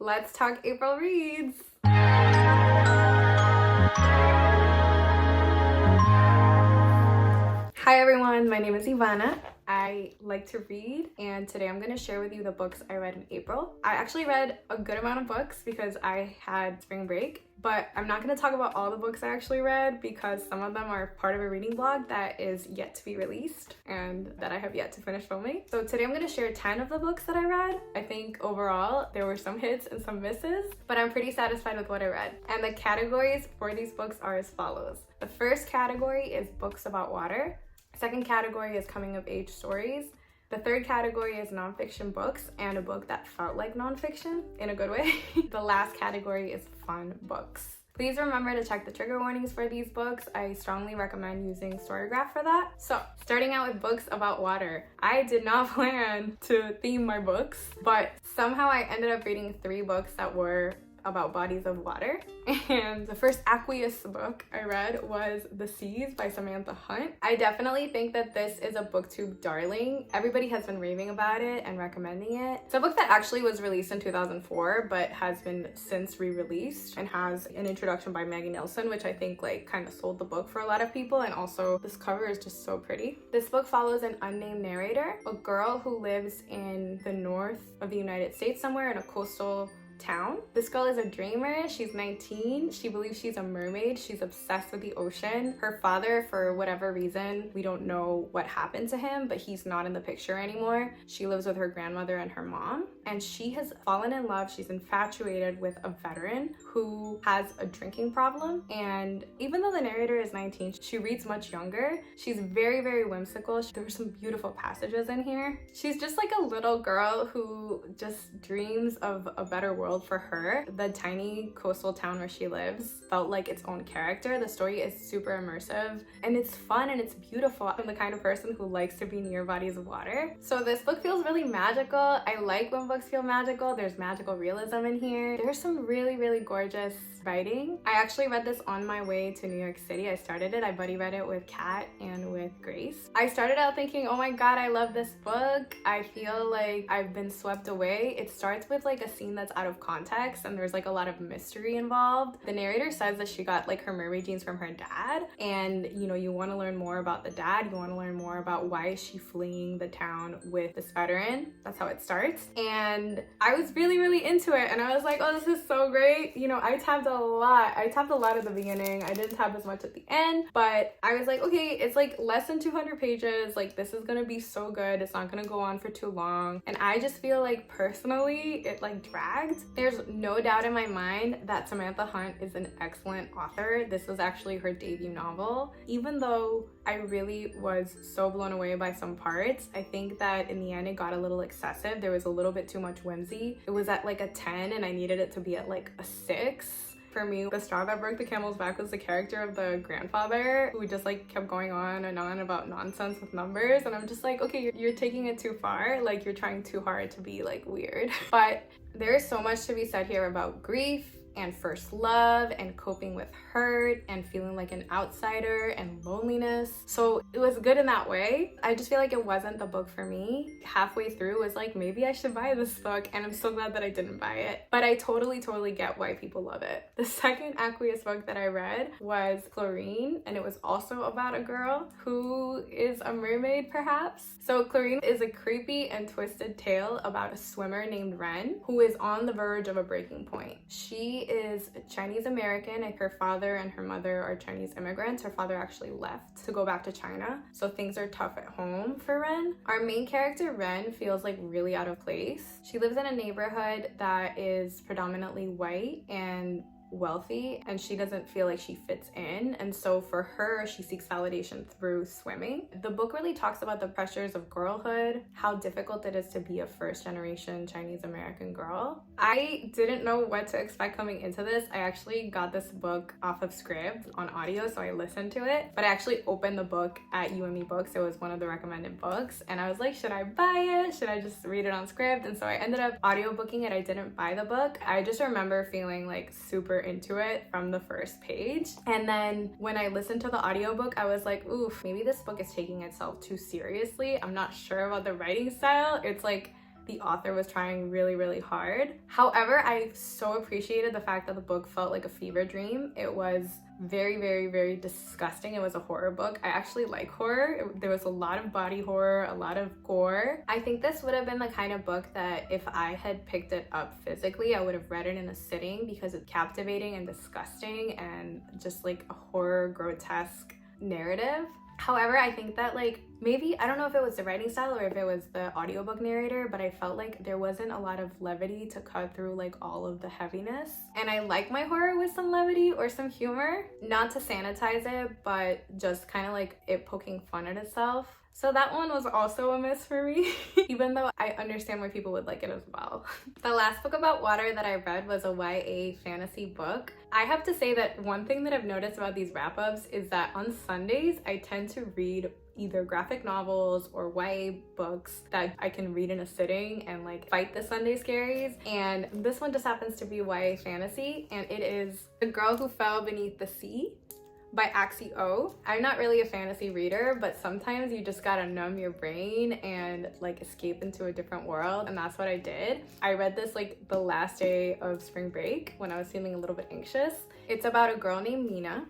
let's talk April reads. Hi everyone, my name is Ivana. I like to read, and today I'm going to share with you the books I read in April. I actually read a good amount of books because I had spring break, but I'm not going to talk about all the books I actually read because some of them are part of a reading blog that is yet to be released and that I have yet to finish filming. So today I'm going to share 10 of the books that I read. I think overall there were some hits and some misses, but I'm pretty satisfied with what I read. And the categories for these books are as follows. The first category is books about water. Second category is coming of age stories. The third category is nonfiction books and a book that felt like nonfiction in a good way. The last category is fun books. Please remember to check the trigger warnings for these books. I strongly recommend using Storygraph for that. So, starting out with books about water. I did not plan to theme my books, but somehow I ended up reading 3 books that were about bodies of water. And the first aqueous book I read was The Seas by Samantha Hunt. I definitely think that this is a booktube darling. Everybody has been raving about it and recommending it. It's a book that actually was released in 2004 but has been since re-released and has an introduction by Maggie Nelson, which I think like kind of sold the book for a lot of people, and also this cover is just so pretty. This book follows an unnamed narrator, a girl who lives in the north of the United States somewhere in a coastal town. This girl is a dreamer. She's 19. She believes she's a mermaid. She's obsessed with the ocean. Her father, for whatever reason, we don't know what happened to him, but he's not in the picture anymore. She lives with her grandmother and her mom, and she has fallen in love. She's infatuated with a veteran who has a drinking problem, and even though the narrator is 19, she reads much younger. She's very, very whimsical. There were some beautiful passages in here. She's just like a little girl who just dreams of a better world for her. The tiny coastal town where she lives felt like its own character. The story is super immersive and it's fun and it's beautiful. I'm the kind of person who likes to be near bodies of water. So this book feels really magical. I like when books feel magical. There's magical realism in here. There's some really, really gorgeous writing. I actually read this on my way to New York City. I started it. I buddy read it with Kat and with Grace. I started out thinking, oh my god, I love this book. I feel like I've been swept away. It starts with like a scene that's out of context and there's like a lot of mystery involved. The narrator says that she got like her mermaid jeans from her dad, and you know, you want to learn more about the dad. You want to learn more about why is she fleeing the town with this veteran. That's how it starts, and I was really, really into it, and I was like, oh, this is so great. You know, I tabbed a lot at the beginning. I didn't tab as much at the end, but I was like, okay, it's like less than 200 pages. Like, this is gonna be so good. It's not gonna go on for too long, and I just feel like personally it like dragged. There's no doubt in my mind that Samantha Hunt is an excellent author. This was actually her debut novel. Even though I really was so blown away by some parts, I think that in the end it got a little excessive. There was a little bit too much whimsy. It was at like a 10 and I needed it to be at like a 6. For me, the straw that broke the camel's back was the character of the grandfather who just like kept going on and on about nonsense with numbers, and I'm just like, okay, you're taking it too far. Like, you're trying too hard to be like weird. But there is so much to be said here about grief and first love and coping with hurt and feeling like an outsider and loneliness. So it was good in that way. I just feel like it wasn't the book for me. Halfway through was like, maybe I should buy this book, and I'm so glad that I didn't buy it. But I totally get why people love it. The second aqueous book that I read was CHLORINE, and it was also about a girl who is a mermaid, perhaps. So CHLORINE is a creepy and twisted tale about a swimmer named Ren who is on the verge of a breaking point. She is Chinese American, and her father and her mother are Chinese immigrants. Her father actually left to go back to China, so things are tough at home for Ren. Our main character, Ren, feels like really out of place. She lives in a neighborhood that is predominantly white and wealthy, and she doesn't feel like she fits in, and so for her, she seeks validation through swimming. The book really talks about the pressures of girlhood, how difficult it is to be a first-generation Chinese American girl. I didn't know what to expect coming into this. I actually got this book off of Scribd on audio, so I listened to it, but I actually opened the book at UME Books. It was one of the recommended books, and I was like, should I buy it? Should I just read it on Scribd? And so I ended up audiobooking it. I didn't buy the book. I just remember feeling like super into it from the first page, and then when I listened to the audiobook, I was like, oof, maybe this book is taking itself too seriously. I'm not sure about the writing style. It's like the author was trying really, really hard. However, I so appreciated the fact that the book felt like a fever dream. It was very, very, very disgusting. It was a horror book. I actually like horror. There was a lot of body horror, a lot of gore. I think this would have been the kind of book that if I had picked it up physically, I would have read it in a sitting because it's captivating and disgusting and just like a horror, grotesque narrative. However, I think that like maybe, I don't know if it was the writing style or if it was the audiobook narrator, but I felt like there wasn't a lot of levity to cut through like all of the heaviness. And I like my horror with some levity or some humor, not to sanitize it, but just kind of like it poking fun at itself. So that one was also a miss for me, even though I understand why people would like it as well. The last book about water that I read was a YA fantasy book. I have to say that one thing that I've noticed about these wrap-ups is that on Sundays, I tend to read either graphic novels or YA books that I can read in a sitting and like fight the Sunday scaries. And this one just happens to be YA fantasy, and it is The Girl Who Fell Beneath the Sea by Axie. I'm not really a fantasy reader, but sometimes you just gotta numb your brain and like escape into a different world, and that's what I did. I read this like the last day of spring break when I was feeling a little bit anxious. It's about a girl named Mina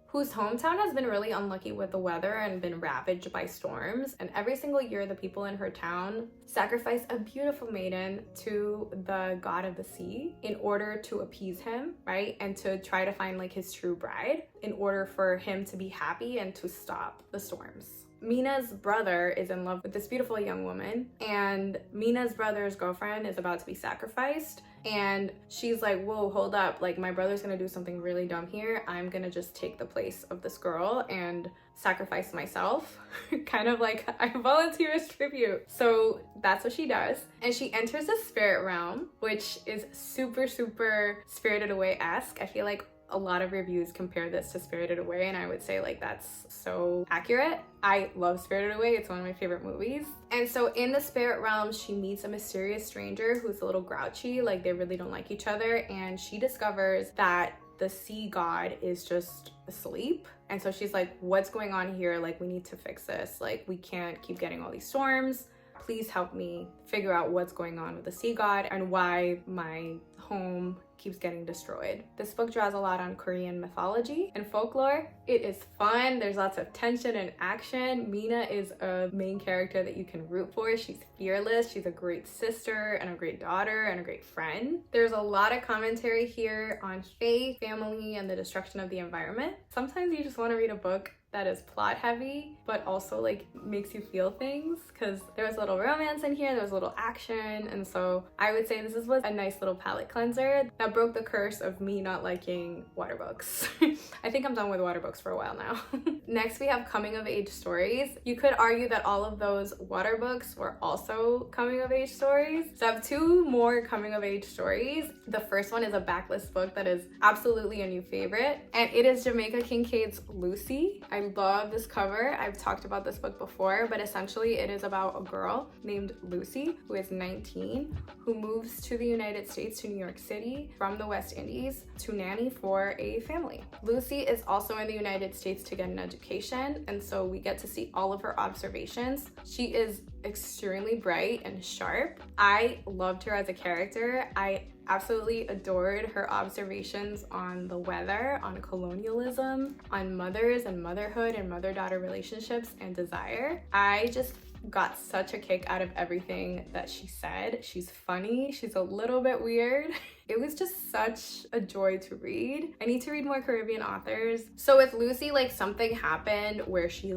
whose hometown has been really unlucky with the weather and been ravaged by storms. And every single year, the people in her town sacrifice a beautiful maiden to the god of the sea in order to appease him, right? And to try to find like his true bride in order for him to be happy and to stop the storms. Mina's brother is in love with this beautiful young woman, and Mina's brother's girlfriend is about to be sacrificed. And she's like, whoa, hold up, like my brother's gonna do something really dumb here. I'm gonna just take the place of this girl and sacrifice myself. Kind of like I volunteer as tribute. So that's what she does. And she enters the spirit realm, which is super, super Spirited Away-esque. I feel like a lot of reviews compare this to Spirited Away, and I would say like that's so accurate. I love Spirited Away. It's one of my favorite movies. And so in the spirit realm, she meets a mysterious stranger who's a little grouchy, like they really don't like each other, and she discovers that the sea god is just asleep. And so she's like, what's going on here? Like, we need to fix this. Like, we can't keep getting all these storms. Please help me figure out what's going on with the sea god and why my home keeps getting destroyed. This book draws a lot on Korean mythology and folklore. It is fun. There's lots of tension and action. Mina is a main character that you can root for. She's fearless. She's a great sister and a great daughter and a great friend. There's a lot of commentary here on faith, family, and the destruction of the environment. Sometimes you just want to read a book that is plot heavy, but also like makes you feel things, because there was a little romance in here, there was a little action, and so I would say this was a nice little palate cleanser that broke the curse of me not liking water books. I think I'm done with water books for a while now. Next, we have coming of age stories. You could argue that all of those water books were also coming of age stories. So I have two more coming of age stories. The first one is a backlist book that is absolutely a new favorite, and it is Jamaica Kincaid's Lucy. I love this cover. I've talked about this book before, but essentially it is about a girl named Lucy who is 19, who moves to the United States, to New York City from the West Indies to nanny for a family. Lucy is also in the United States to get an education, and so we get to see all of her observations. She is extremely bright and sharp. I loved her as a character. I absolutely adored her observations on the weather, on colonialism, on mothers and motherhood and mother-daughter relationships and desire. I just got such a kick out of everything that she said. She's funny, she's a little bit weird. It was just such a joy to read. I need to read more Caribbean authors. So with Lucy, like something happened where she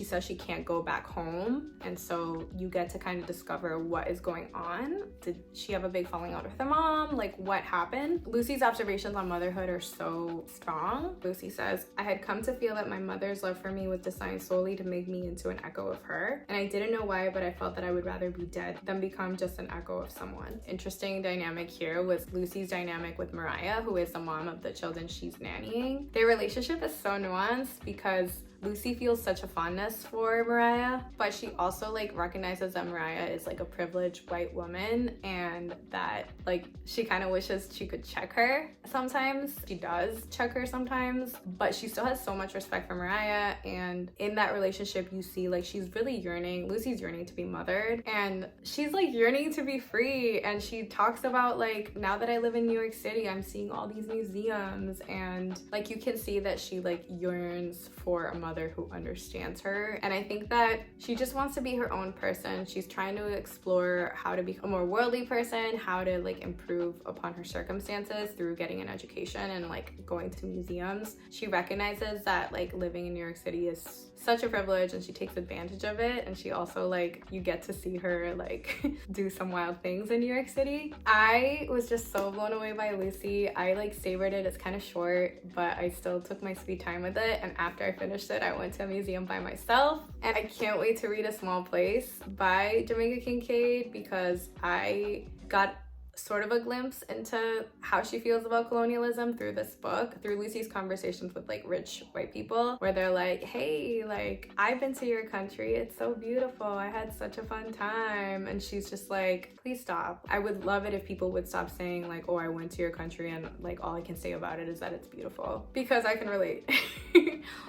says she can't go back home. And so you get to kind of discover what is going on. Did she have a big falling out with her mom? Like what happened? Lucy's observations on motherhood are so strong. Lucy says, I had come to feel that my mother's love for me was designed solely to make me into an echo of her. And I didn't know why, but I felt that I would rather be dead than become just an echo of someone. Interesting dynamic here was Lucy's dynamic with Mariah, who is the mom of the children she's nannying. Their relationship is so nuanced because Lucy feels such a fondness for Mariah, but she also like recognizes that Mariah is like a privileged white woman and that like she kind of wishes she could check her sometimes. She does check her sometimes, but she still has so much respect for Mariah, and in that relationship you see like she's really yearning, Lucy's yearning to be mothered, and she's like yearning to be free. And she talks about like, now that I live in New York City, I'm seeing all these museums, and like you can see that she like yearns for a mother who understands her. And I think that she just wants to be her own person. She's trying to explore how to become a more worldly person, how to like improve upon her circumstances through getting an education and like going to museums. She recognizes that like living in New York City is such a privilege, and she takes advantage of it. And she also like, you get to see her like do some wild things in New York City. I was just so blown away by Lucy. I like savored it. It's kind of short, but I still took my sweet time with it. And after I finished it, I went to a museum by myself, and I can't wait to read A Small Place by Jamaica Kincaid, because I got sort of a glimpse into how she feels about colonialism through this book, through Lucy's conversations with like rich white people, where they're like, hey, like I've been to your country, it's so beautiful, I had such a fun time. And she's just like, please stop. I would love it if people would stop saying like, oh, I went to your country and like all I can say about it is that it's beautiful, because I can relate.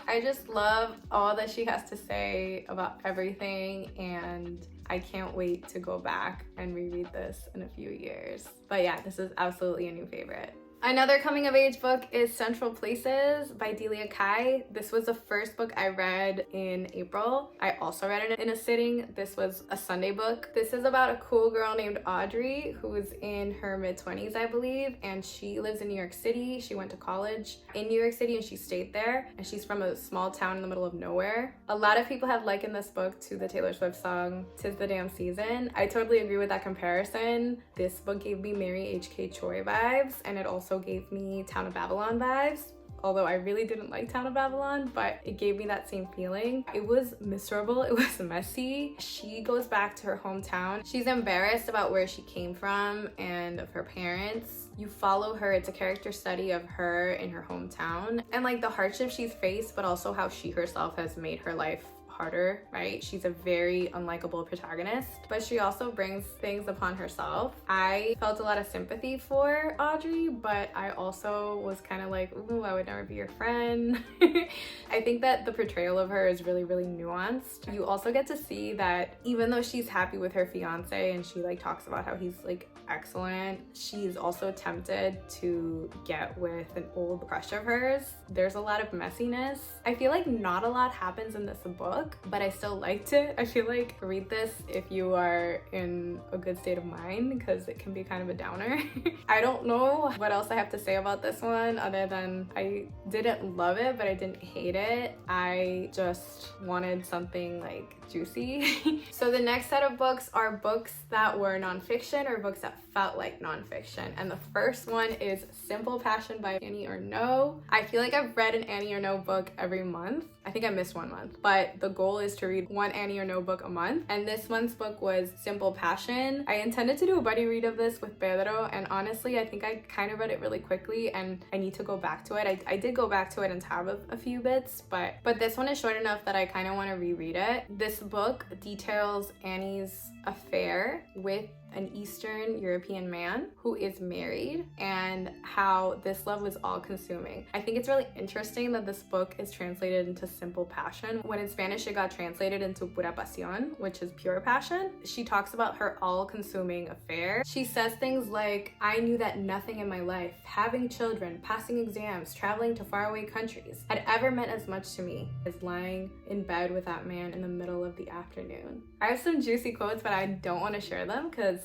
I just love all that she has to say about everything, and I can't wait to go back and reread this in a few years. But yeah, this is absolutely a new favorite. Another coming of age book is Central Places by Delia. This was the first book I read in April. I also read it in a sitting. This was a Sunday book. This is about a cool girl named Audrey who is in her mid-20s, I believe, and she lives in New York City. She went to college in New York City and she stayed there, and she's from a small town in the middle of nowhere. A lot of people have likened this book to the Taylor Swift song "'Tis the Damn Season." I totally agree with that comparison. This book gave me Mary H.K. Choi vibes, and it also gave me Town of Babylon vibes, although I really didn't like Town of Babylon, but it gave me that same feeling. It was miserable, it was messy. She goes back to her hometown. She's embarrassed about where she came from and of her parents. You follow her, it's a character study of her in her hometown and like the hardships she's faced, but also how she herself has made her life harder, right? She's a very unlikable protagonist, but she also brings things upon herself. I felt a lot of sympathy for Audrey, but I also was kind of like, ooh, I would never be your friend. I think that the portrayal of her is really, really nuanced. You also get to see that even though she's happy with her fiance and she like talks about how he's like excellent, she's also tempted to get with an old crush of hers. There's a lot of messiness. I feel like not a lot happens in this book, but I still liked it. I feel like read this if you are in a good state of mind, because it can be kind of a downer. I don't know what else I have to say about this one other than I didn't love it, but I didn't hate it. I just wanted something like juicy. So the next set of books are books that were nonfiction or books that felt like nonfiction. And the first one is Simple Passion by Annie Ernaux. I feel like I've read an Annie Ernaux book every month. I think I missed 1 month, but the goal is to read one Annie Ernaux book a month. And this month's book was Simple Passion. I intended to do a buddy read of this with Pedro, and honestly, I think I kind of read it really quickly and I need to go back to it. I did go back to it and tab a few bits, but this one is short enough that I kind of want to reread it. This book details Annie's affair with an Eastern European man who is married and how this love was all consuming. I think it's really interesting that this book is translated into Simple Passion, when in Spanish it got translated into Pura Pasión, which is pure passion. She talks about her all-consuming affair. She says things like, I knew that nothing in my life, having children, passing exams, traveling to faraway countries, had ever meant as much to me as lying in bed with that man in the middle of the afternoon. I have some juicy quotes, but I don't want to share them because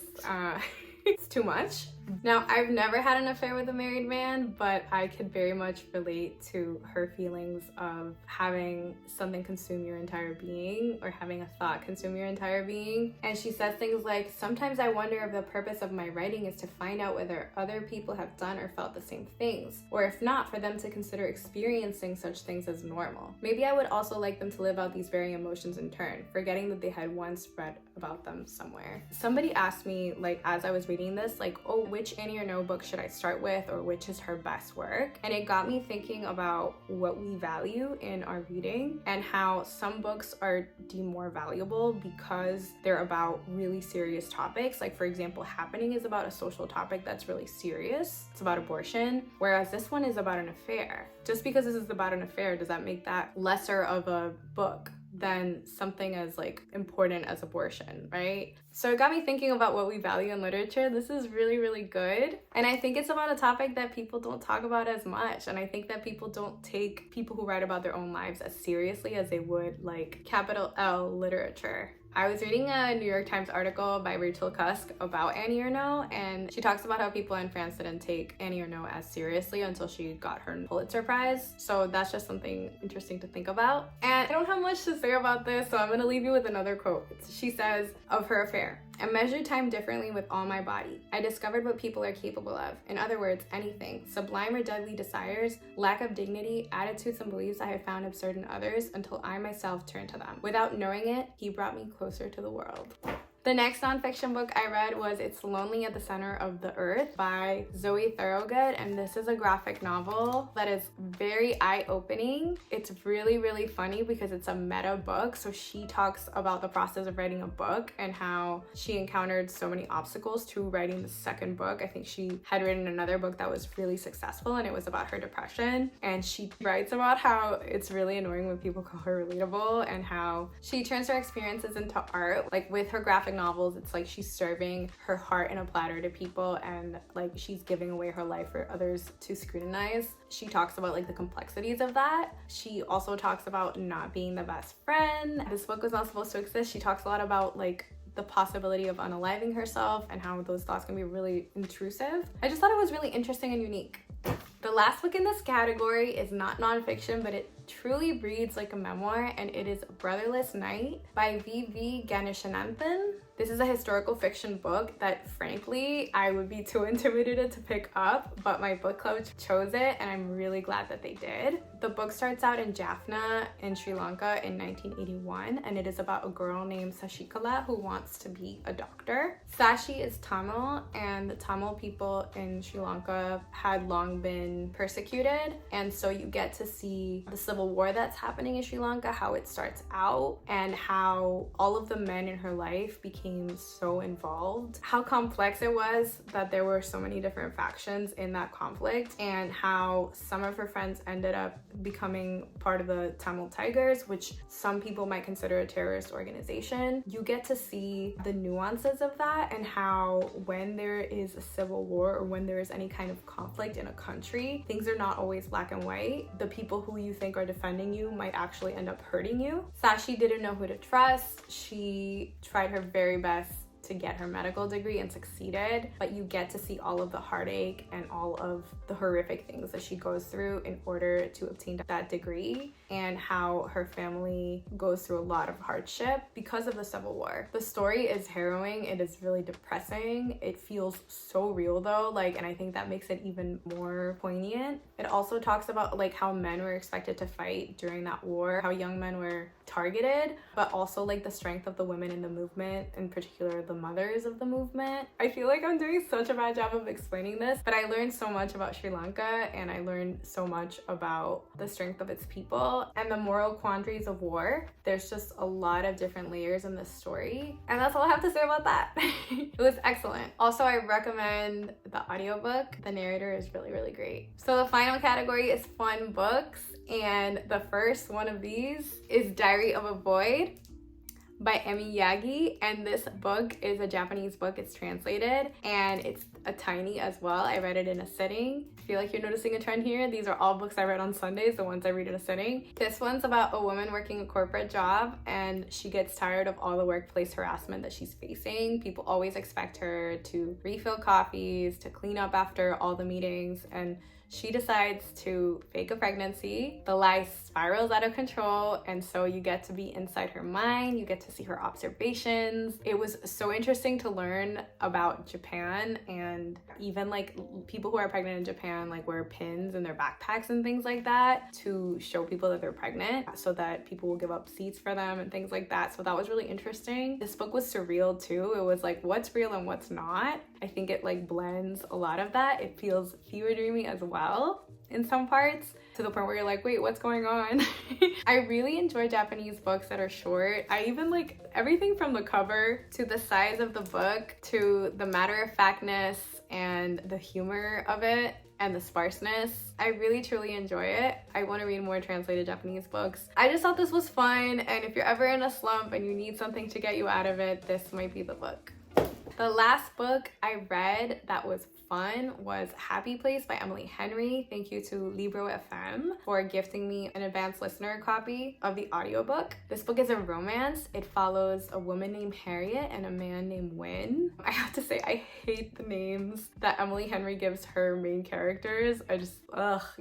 it's too much. Now, I've never had an affair with a married man, but I could very much relate to her feelings of having something consume your entire being, or having a thought consume your entire being. And she says things like, sometimes I wonder if the purpose of my writing is to find out whether other people have done or felt the same things, or if not, for them to consider experiencing such things as normal. Maybe I would also like them to live out these very emotions in turn, forgetting that they had once read about them somewhere. Somebody asked me, like, as I was reading this, like, oh, which Annie Ernaux book should I start with, or which is her best work. And it got me thinking about what we value in our reading and how some books are deemed more valuable because they're about really serious topics. Like, for example, Happening is about a social topic that's really serious. It's about abortion, whereas this one is about an affair. Just because this is about an affair, does that make that lesser of a book than something as like important as abortion, right? So it got me thinking about what we value in literature. This is really, really good. And I think it's about a topic that people don't talk about as much. And I think that people don't take people who write about their own lives as seriously as they would like capital L literature. I was reading a New York Times article by Rachel Cusk about Annie Ernaux, and she talks about how people in France didn't take Annie Ernaux as seriously until she got her Pulitzer Prize. So that's just something interesting to think about. And I don't have much to say about this, so I'm gonna leave you with another quote. She says of her affair, "I measured time differently with all my body. I discovered what people are capable of. In other words, anything. Sublime or deadly desires, lack of dignity, attitudes and beliefs I have found absurd in others until I myself turned to them. Without knowing it, he brought me closer to the world." The next nonfiction book I read was It's Lonely at the Center of the Earth by Zoe Thorogood, and this is a graphic novel that is very eye-opening. It's really, really funny because it's a meta book, so she talks about the process of writing a book and how she encountered so many obstacles to writing the second book. I think she had written another book that was really successful, and it was about her depression, and she writes about how it's really annoying when people call her relatable and how she turns her experiences into art. Like with her graphic novels, it's like she's serving her heart in a platter to people, and like she's giving away her life for others to scrutinize. She talks about like the complexities of that. She also talks about not being the best friend. This book was not supposed to exist. She talks a lot about like the possibility of unaliving herself and how those thoughts can be really intrusive. I just thought it was really interesting and unique. The last book in this category is not nonfiction, but it truly reads like a memoir, and it is Brotherless Night by V.V. Ganeshananthan. This is a historical fiction book that frankly I would be too intimidated to pick up, but my book club chose it and I'm really glad that they did. The book starts out in Jaffna in Sri Lanka in 1981, and it is about a girl named Sashikala who wants to be a doctor. Sashi is Tamil, and the Tamil people in Sri Lanka had long been persecuted, and so you get to see the civil war that's happening in Sri Lanka, how it starts out, and how all of the men in her life became so involved, how complex it was that there were so many different factions in that conflict, and how some of her friends ended up becoming part of the Tamil Tigers, which some people might consider a terrorist organization. You get to see the nuances of that, and how when there is a civil war or when there is any kind of conflict in a country, things are not always black and white. The people who you think are defending you might actually end up hurting you. Sashi didn't know who to trust. She tried her very best to get her medical degree and succeeded, but you get to see all of the heartache and all of the horrific things that she goes through in order to obtain that degree, and how her family goes through a lot of hardship because of the Civil War. The story is harrowing. It is really depressing. It feels so real though, and I think that makes it even more poignant. It also talks about how men were expected to fight during that war, how young men were targeted, but also the strength of the women in the movement, in particular the mothers of the movement. I feel like I'm doing such a bad job of explaining this, but I learned so much about Sri Lanka, and I learned so much about the strength of its people and the moral quandaries of war. There's just a lot of different layers in this story, and that's all I have to say about that. It was excellent. Also, I recommend the audiobook. The narrator is really, really great. So the final category is fun books, and the first one of these is Diary of a Void by Yagi, and this book is a Japanese book. It's translated, and it's a tiny as well. I read it in a sitting. I feel like you're noticing a trend here. These are all books I read on Sundays, the ones I read in a sitting. This one's about a woman working a corporate job, and she gets tired of all the workplace harassment that she's facing. People always expect her to refill coffees, to clean up after all the meetings, and she decides to fake a pregnancy. The lie spirals out of control, and so you get to be inside her mind. You get to see her observations. It was so interesting to learn about Japan and and even like people who are pregnant in Japan like wear pins in their backpacks and things like that to show people that they're pregnant so that people will give up seats for them and things like that. So that was really interesting. This book was surreal too. It was like what's real and what's not. I think it like blends a lot of that. It feels fever dreamy as well in some parts, to the point where you're like, wait, what's going on? I really enjoy Japanese books that are short. I even like everything from the cover to the size of the book to the matter-of-factness and the humor of it and the sparseness. I really truly enjoy it. I want to read more translated Japanese books. I just thought this was fun, and if you're ever in a slump and you need something to get you out of it, this might be the book. The last book I read that was fun was Happy Place by Emily Henry. Thank you to Libro FM for gifting me an advanced listener copy of the audiobook. This book is a romance. It follows a woman named Harriet and a man named Wynne. I have to say, I hate the names that Emily Henry gives her main characters. I just,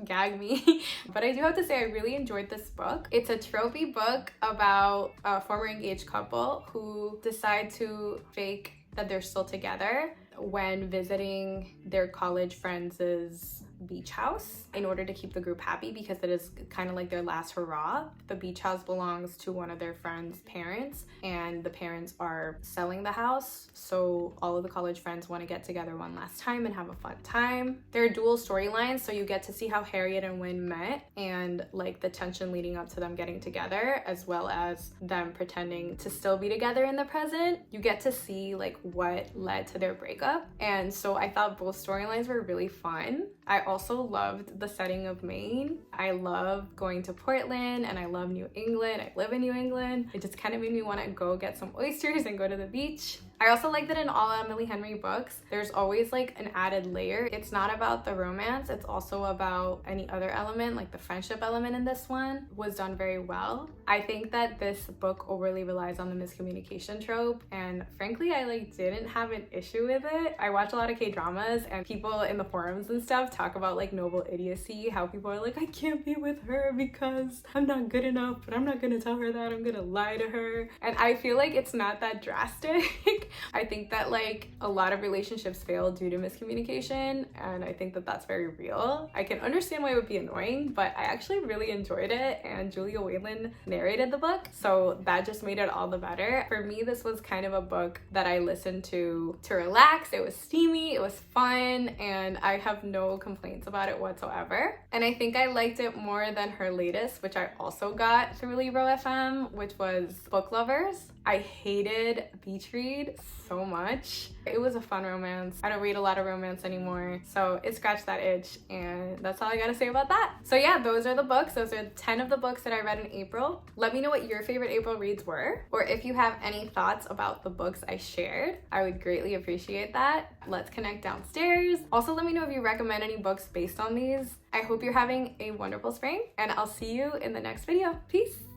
gag me. But I do have to say, I really enjoyed this book. It's a tropey book about a former engaged couple who decide to fake that they're still together when visiting their college friends' beach house in order to keep the group happy, because it is kind of like their last hurrah. The beach house belongs to one of their friends' parents, and the parents are selling the house, so all of the college friends want to get together one last time and have a fun time. There are dual storylines, so you get to see how Harriet and Wynne met and like the tension leading up to them getting together, as well as them pretending to still be together in the present. You get to see like what led to their breakup, and so I thought both storylines were really fun. I also loved the setting of Maine. I love going to Portland, and I love New England. I live in New England. It just kind of made me want to go get some oysters and go to the beach. I also like that in all Emily Henry books, there's always like an added layer. It's not about the romance, it's also about any other element, like the friendship element in this one was done very well. I think that this book overly relies on the miscommunication trope, and frankly, I like didn't have an issue with it. I watch a lot of K-dramas, and people in the forums and stuff talk about like noble idiocy, how people are like, I can't be with her because I'm not good enough, but I'm not gonna tell her that, I'm gonna lie to her. And I feel like it's not that drastic. I think that like a lot of relationships fail due to miscommunication, and I think that that's very real. I can understand why it would be annoying, but I actually really enjoyed it, and Julia Whelan narrated the book, so that just made it all the better. For me, this was kind of a book that I listened to relax. It was steamy, it was fun, and I have no complaints about it whatsoever. And I think I liked it more than her latest, which I also got through Libro FM, which was Book Lovers. I hated Beach Read so much. It was a fun romance. I don't read a lot of romance anymore, so it scratched that itch, and that's all I gotta say about that. So yeah, those are the books. Those are 10 of the books that I read in April. Let me know what your favorite April reads were, or if you have any thoughts about the books I shared. I would greatly appreciate that. Let's connect downstairs. Also, let me know if you recommend any books based on these. I hope you're having a wonderful spring, and I'll see you in the next video. Peace!